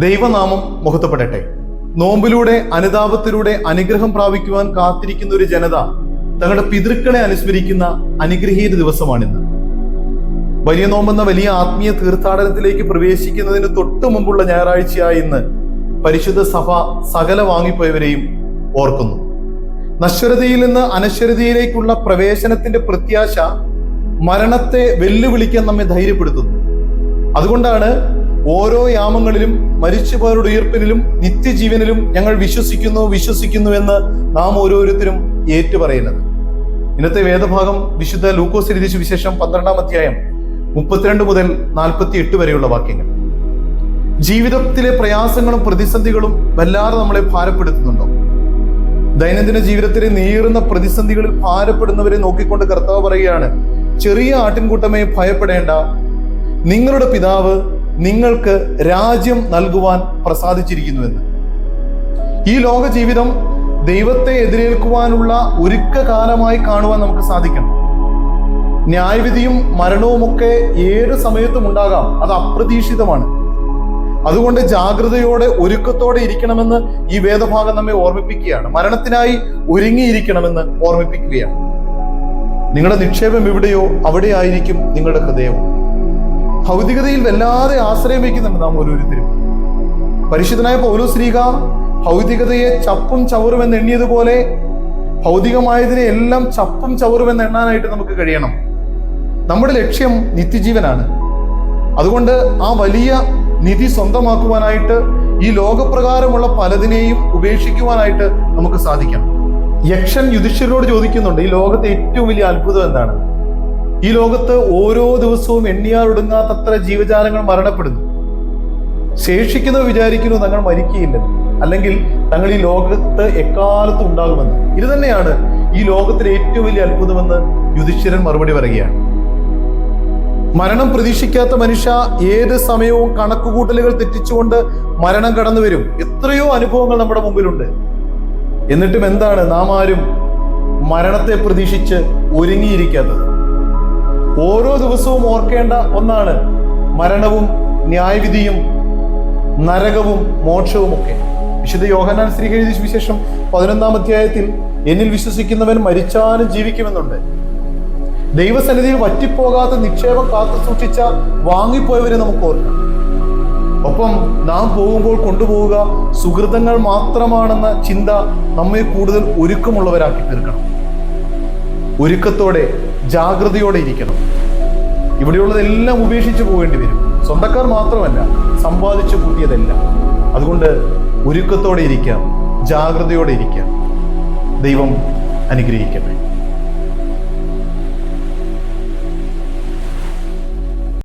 ദൈവനാമം മഹത്വപ്പെടട്ടെ. നോമ്പിലൂടെ അനുതാപത്തിലൂടെ അനുഗ്രഹം പ്രാപിക്കുവാൻ കാത്തിരിക്കുന്ന ഒരു ജനത തങ്ങളുടെ പിതൃക്കളെ അനുസ്മരിക്കുന്ന അനുഗ്രഹീത ദിവസമാണിന്ന്. വലിയ നോമ്പെന്ന വലിയ ആത്മീയ തീർത്ഥാടനത്തിലേക്ക് പ്രവേശിക്കുന്നതിന് തൊട്ടു മുമ്പുള്ള ഞായറാഴ്ചയായി ഇന്ന് പരിശുദ്ധ സഭ സകല വാങ്ങിപ്പോയവരെയും ഓർക്കുന്നു. നശ്വരതയിൽ നിന്ന് അനശ്വരതയിലേക്കുള്ള പ്രവേശനത്തിന്റെ പ്രത്യാശ മരണത്തെ വെല്ലുവിളിക്കാൻ നമ്മെ ധൈര്യപ്പെടുത്തുന്നു. അതുകൊണ്ടാണ് ഓരോ യാമങ്ങളിലും മരിച്ചുപോയവരുടെ ഉയർപ്പിലും നിത്യജീവനിലും ഞങ്ങൾ വിശ്വസിക്കുന്നു എന്ന് നാം ഓരോരുത്തരും ഏറ്റുപറയുന്നത്. ഇന്നത്തെ വേദഭാഗം വിശുദ്ധ ലൂക്കോസ് എഴുതിയ സുവിശേഷം 12-ാം അധ്യായം 32 മുതൽ 48 വരെയുള്ള വാക്യങ്ങൾ. ജീവിതത്തിലെ പ്രയാസങ്ങളും പ്രതിസന്ധികളും വല്ലാതെ നമ്മളെ ഭാരപ്പെടുത്തുന്നുണ്ടോ? ദൈനംദിന ജീവിതത്തിലെ നീറുന്ന പ്രതിസന്ധികളിൽ ഭാരപ്പെടുന്നവരെ നോക്കിക്കൊണ്ട് കർത്താവ് പറയുകയാണ്, ചെറിയ ആട്ടിൻകൂട്ടമേ ഭയപ്പെടേണ്ട, നിങ്ങളുടെ പിതാവ് നിങ്ങൾക്ക് രാജ്യം നൽകുവാൻ പ്രസാദിച്ചിരിക്കുന്നുവെന്ന്. ഈ ലോക ജീവിതം ദൈവത്തെ എതിരേൽക്കുവാനുള്ള ഒരുക്കകാലമായി കാണുവാൻ നമുക്ക് സാധിക്കണം. ന്യായവിധിയും മരണവുമൊക്കെ ഏത് സമയത്തും ഉണ്ടാകാം, അത് അപ്രതീക്ഷിതമാണ്. അതുകൊണ്ട് ജാഗ്രതയോടെ ഒരുക്കത്തോടെ ഇരിക്കണമെന്ന് ഈ വേദഭാഗം നമ്മെ ഓർമ്മിപ്പിക്കുകയാണ്. മരണത്തിനായി ഒരുങ്ങിയിരിക്കണമെന്ന് ഓർമ്മിപ്പിക്കുകയാണ്. നിങ്ങളുടെ നിക്ഷേപം എവിടെയോ അവിടെ ആയിരിക്കും നിങ്ങളുടെ ഹൃദയവും. ഭൗതികതയിൽ വല്ലാതെ ആശ്രയം വയ്ക്കുന്നുണ്ട് നാം ഓരോരുത്തരും. പരിശുദ്ധനായ പൗലോസ് ശ്ലീഹ ഭൗതികതയെ ചപ്പും ചവറും എന്ന് എണ്ണിയതുപോലെ ഭൗതികമായതിനെ എല്ലാം ചപ്പും ചവറും എന്ന് എണ്ണാനായിട്ട് നമുക്ക് കഴിയണം. നമ്മുടെ ലക്ഷ്യം നിത്യജീവനാണ്. അതുകൊണ്ട് ആ വലിയ നിധി സ്വന്തമാക്കുവാനായിട്ട് ഈ ലോകപ്രകാരമുള്ള പലതിനെയും ഉപേക്ഷിക്കുവാനായിട്ട് നമുക്ക് സാധിക്കണം. യക്ഷൻ യുധിഷ്ഠിരനോട് ചോദിക്കുന്നുണ്ട്, ഈ ലോകത്തെ ഏറ്റവും വലിയ അത്ഭുതം എന്താണ്? ഈ ലോകത്ത് ഓരോ ദിവസവും എണ്ണിയാലൊടുങ്ങാത്തത്ര ജീവജാലങ്ങൾ മരണപ്പെടുന്നു. ശേഷിക്കുന്നവർ വിചാരിക്കുന്നു തങ്ങൾ മരിക്കുകയില്ലെന്ന്, അല്ലെങ്കിൽ തങ്ങൾ ഈ ലോകത്ത് എക്കാലത്തും ഉണ്ടാകുമെന്ന്. ഇത് തന്നെയാണ് ഈ ലോകത്തിലെ ഏറ്റവും വലിയ അത്ഭുതമെന്ന് യുധിഷ്ഠിരൻ മറുപടി പറയുകയാണ്. മരണം പ്രതീക്ഷിക്കാത്ത മനുഷ്യ ഏത് സമയവും കണക്കുകൂട്ടലുകൾ തെറ്റിച്ചുകൊണ്ട് മരണം കടന്നു വരും. എത്രയോ അനുഭവങ്ങൾ നമ്മുടെ മുമ്പിലുണ്ട്. എന്നിട്ടും എന്താണ് നാം ആരും മരണത്തെ പ്രതീക്ഷിച്ച് ഒരുങ്ങിയിരിക്കാത്തത്? ഓരോ ദിവസവും ഓർക്കേണ്ട ഒന്നാണ് മരണവും ന്യായവിധിയും നരകവും മോക്ഷവും ഒക്കെ. വിശുദ്ധ യോഹന്നാൻ ശ്ലീഹ എഴുതിയ സുവിശേഷം 11-ാം അധ്യായത്തിൽ എന്നിൽ വിശ്വസിക്കുന്നവൻ മരിച്ചാലും ജീവിക്കുമെന്നുണ്ട്. ദൈവസന്നിധിയിൽ വറ്റിപ്പോകാത്ത നിക്ഷേപം കാത്തു സൂക്ഷിച്ച വാങ്ങിപ്പോയവരെ നമുക്ക് ഓർക്കാം. ഒപ്പം നാം പോകുമ്പോൾ കൊണ്ടുപോവുക സുഹൃതങ്ങൾ മാത്രമാണെന്ന ചിന്ത നമ്മെ കൂടുതൽ ഒരുക്കമുള്ളവരാക്കി തീർക്കണം. ഒരുക്കത്തോടെ ജാഗ്രതയോടെ ഇരിക്കണം. ഇവിടെയുള്ളതെല്ലാം ഉപേക്ഷിച്ച് പോകേണ്ടി വരും. സ്വന്തക്കാർ മാത്രമല്ല, സമ്പാദിച്ചു കൂട്ടിയതെല്ലാം. അതുകൊണ്ട് ഒരുക്കത്തോടെ ഇരിക്കാം, ജാഗ്രതയോടെ ഇരിക്കാം. ദൈവം അനുഗ്രഹിക്കട്ടെ.